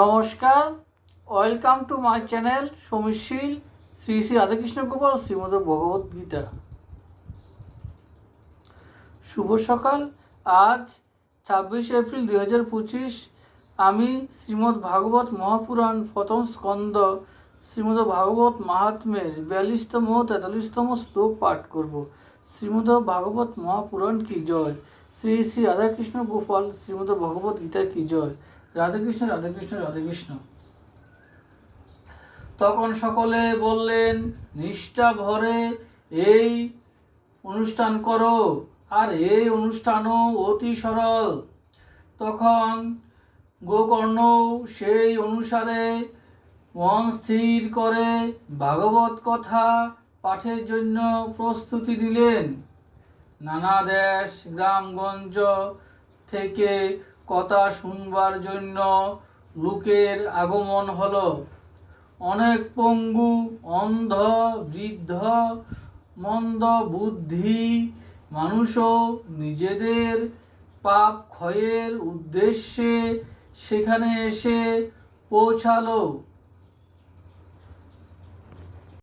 নমস্কার, welcome to my channel সমীশীল শ্রী শ্রী রাধাকৃষ্ণ গোপাল শ্রীমদ ভগবত গীতা। শুভ সকাল। আজ 26 এপ্রিল 2025। আমি শ্রীমদ্ ভাগবত মহাপুরাণ প্রথম স্কন্দ শ্রীমদ্ ভাগবত মাহাত্ম্যের 42তম 43তম শ্লোক পাঠ করব। শ্রীমদ্ ভাগবত মহাপুরাণ কি জয়, শ্রী শ্রী রাধাকৃষ্ণ গোপাল শ্রীমদ্ ভগবত গীতা কি জয়। রাধাকৃষ্ণ রাধাকৃষ্ণ রাধাকৃষ্ণ। তখন সকলে বললেন, নিষ্ঠা ভরে এই অনুষ্ঠান করো, আর এই অনুষ্ঠানও অতি সরল। তখন গোকর্ণ সেই অনুসারে মন স্থির করে ভাগবত কথা পাঠের জন্য প্রস্তুতি নিলেন। নানা দেশ গ্রামগঞ্জ থেকে কথা শুনবার জন্য লোকের আগমন হলো। অনেক পঙ্গু, অন্ধ, বৃদ্ধ, মন্দ বুদ্ধি মানুষও নিজেদের পাপ ক্ষয়ের উদ্দেশ্যে সেখানে এসে পৌঁছালো।